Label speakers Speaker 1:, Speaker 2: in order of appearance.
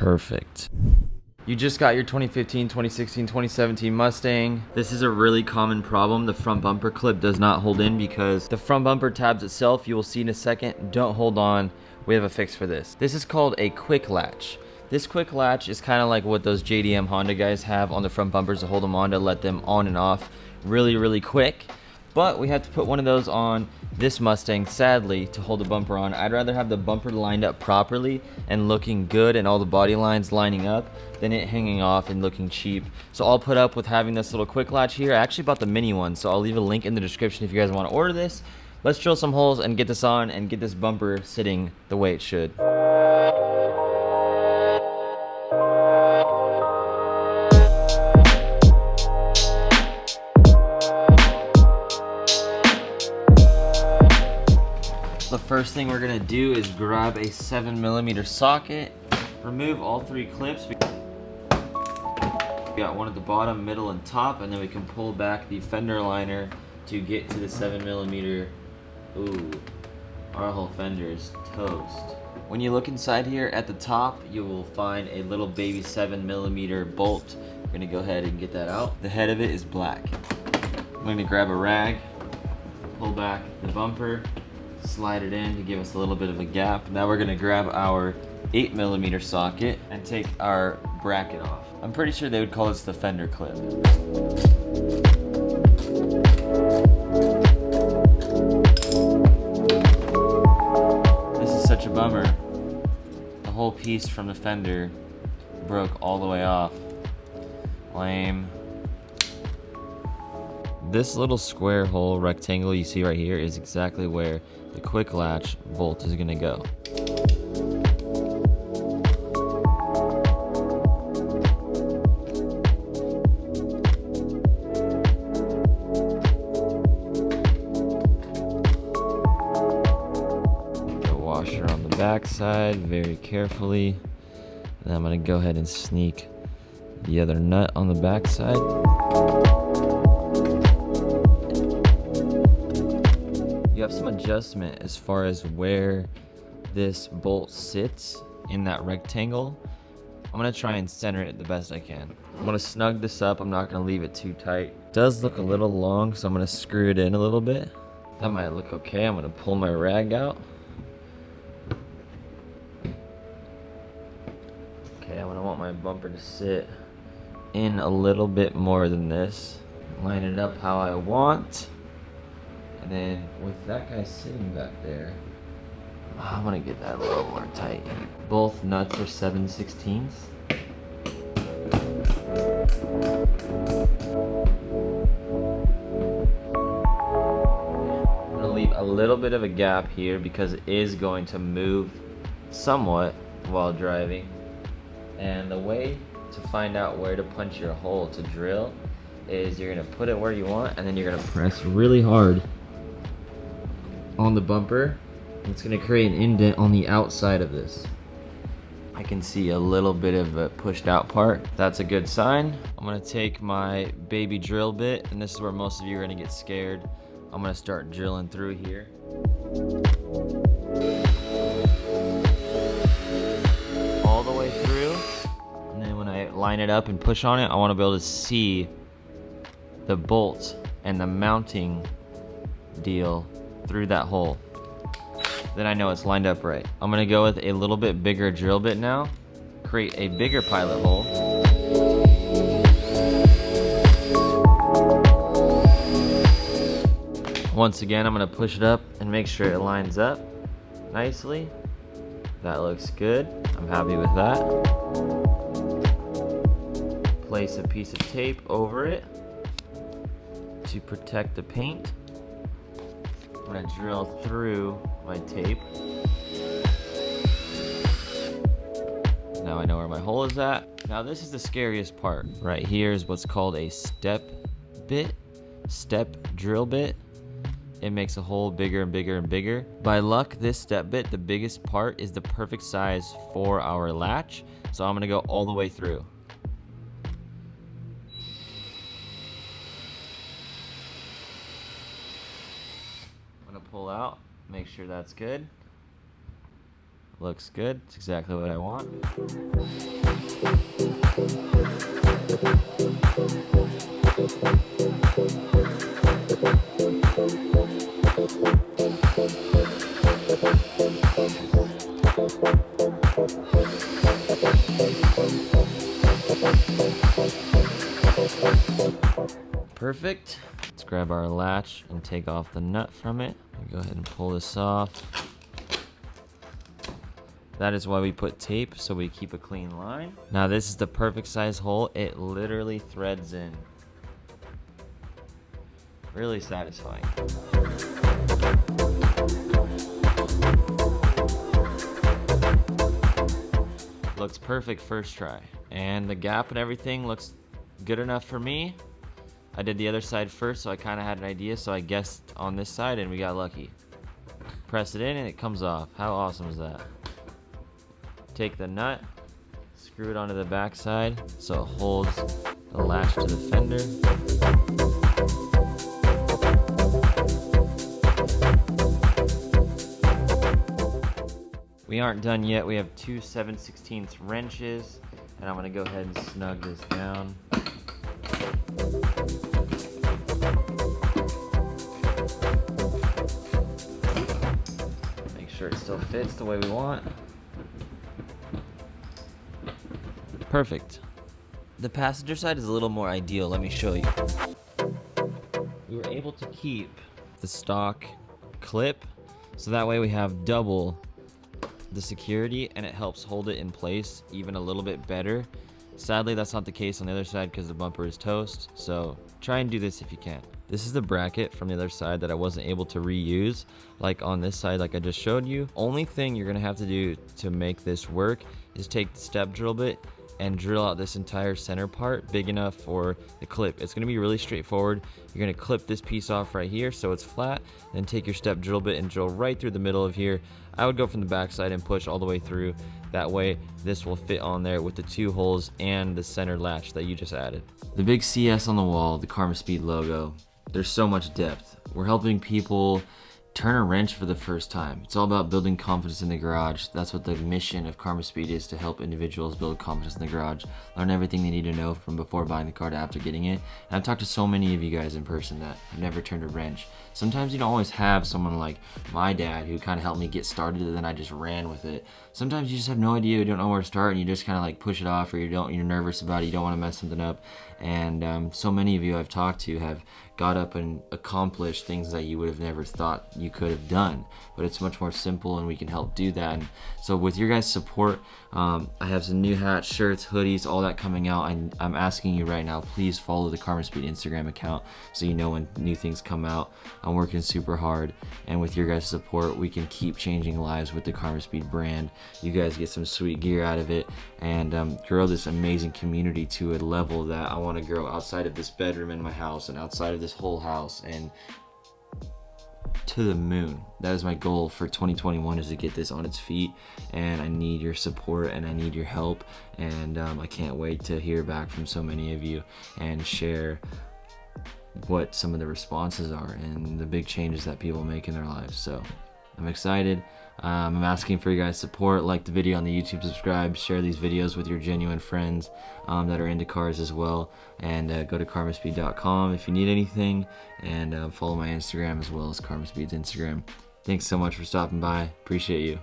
Speaker 1: Perfect. You just got your 2015, 2016, 2017 Mustang. This is a really common problem. The front bumper clip does not hold in because the front bumper tabs itself, you will see in a second, don't hold on. We have a fix for this. This is called a quick latch. This quick latch is kind of like what those JDM Honda guys have on the front bumpers to hold them on, to let them on and off really quick. But we have to put one of those on this Mustang, sadly, to hold the bumper on. I'd rather have the bumper lined up properly and looking good and all the body lines lining up than it hanging off and looking cheap. So I'll put up with having this little quick latch here. I actually bought the mini one, so I'll leave a link in the description if you guys want to order this. Let's drill some holes and get this on and get this bumper sitting the way it should. The first thing we're gonna do is grab a 7mm socket, remove all 3 clips. We got one at the bottom, middle, and top, and then we can pull back the fender liner to get to the 7mm. Ooh, our whole fender is toast. When you look inside here at the top, you will find a little baby 7mm bolt. We're gonna go ahead and get that out. The head of it is black. I'm gonna grab a rag, pull back the bumper, slide it in to give us a little bit of a gap. Now we're gonna grab our 8mm socket and take our bracket off. I'm pretty sure they would call this the fender clip. This is such a bummer. The whole piece from the fender broke all the way off. Lame. This little square hole rectangle you see right here is exactly where the quick latch bolt is gonna go. The washer on the back side very carefully. Then I'm gonna go ahead and sneak the other nut on the back side. You have some adjustment as far as where this bolt sits in that rectangle. I'm gonna try and center it the best I can. I'm gonna snug this up. I'm not gonna leave it too tight. It does look a little long, so I'm gonna screw it in a little bit. That might look okay. I'm gonna pull my rag out. Okay, I'm gonna want my bumper to sit in a little bit more than this. Line it up how I want. And then with that guy sitting back there, I'm gonna get that a little more tight. Both nuts are 7/16. I'm gonna leave a little bit of a gap here because it is going to move somewhat while driving. And the way to find out where to punch your hole to drill is you're gonna put it where you want, and then you're gonna press really hard on the bumper. It's gonna create an indent on the outside of this. I can see a little bit of a pushed out part. That's a good sign. I'm gonna take my baby drill bit, and this is where most of you are gonna get scared. I'm gonna start drilling through here. All the way through. And then when I line it up and push on it, I wanna be able to see the bolt and the mounting deal through that hole. Then I know it's lined up right. I'm gonna go with a little bit bigger drill bit now, create a bigger pilot hole. Once again, I'm gonna push it up and make sure it lines up nicely. That looks good. I'm happy with that. Place a piece of tape over it to protect the paint. I'm gonna drill through my tape. Now I know where my hole is at. Now this is the scariest part. Right here is what's called a step drill bit. It makes a hole bigger and bigger and bigger. By luck, this step bit, the biggest part, is the perfect size for our latch. So I'm gonna go all the way through. I'm gonna pull out, make sure that's good. Looks good. It's exactly what I want. Perfect. Let's grab our latch and take off the nut from it. Go ahead and pull this off. That is why we put tape, so we keep a clean line. Now this is the perfect size hole. It literally threads in. Really satisfying. Looks perfect first try. And the gap and everything looks good enough for me. I did the other side first, so I kind of had an idea, so I guessed on this side and we got lucky. Press it in and it comes off. How awesome is that? Take the nut, screw it onto the back side so it holds the latch to the fender. We aren't done yet. We have 2 7/16 wrenches, and I'm gonna go ahead and snug this down. Make sure it still fits the way we want. Perfect. The passenger side is a little more ideal. Let me show you. We were able to keep the stock clip, so that way we have double the security and it helps hold it in place even a little bit better. Sadly, that's not the case on the other side because the bumper is toast, so try and do this if you can. This is the bracket from the other side that I wasn't able to reuse, like on this side like I just showed you. Only thing you're gonna have to do to make this work is take the step drill bit and drill out this entire center part big enough for the clip. It's gonna be really straightforward. You're gonna clip this piece off right here so it's flat, then take your step drill bit and drill right through the middle of here. I would go from the back side and push all the way through. That way this will fit on there with the 2 holes and the center latch that you just added. The big CS on the wall, the Karma Speed logo. There's so much depth. We're helping people turn a wrench for the first time. It's all about building confidence in the garage. That's what the mission of Karma Speed is, to help individuals build confidence in the garage, learn everything they need to know from before buying the car to after getting it. And I've talked to so many of you guys in person that have never turned a wrench. Sometimes you don't always have someone like my dad who kind of helped me get started and then I just ran with it. Sometimes you just have no idea, you don't know where to start, and you just kind of like push it off, or you're nervous about it, you don't want to mess something up. And so many of you I've talked to have got up and accomplished things that you would have never thought you could have done, but it's much more simple and we can help do that. And so with your guys' support, I have some new hats, shirts, hoodies, all that coming out, and I'm asking you right now, please follow the Karma Speed Instagram account so you know when new things come out. I'm working super hard, and with your guys' support we can keep changing lives with the Karma Speed brand. You guys get some sweet gear out of it, and grow this amazing community to a level that I want to grow outside of this bedroom in my house and outside of this whole house and to the moon. That is my goal for 2021, is to get this on its feet, and I need your support and I need your help, and I can't wait to hear back from so many of you and share what some of the responses are and the big changes that people make in their lives. So I'm excited. I'm asking for your guys' support. Like the video on the YouTube, subscribe, share these videos with your genuine friends that are into cars as well, and go to karmaspeed.com if you need anything, and follow my Instagram as well as Karma Speed's Instagram. Thanks so much for stopping by. Appreciate you.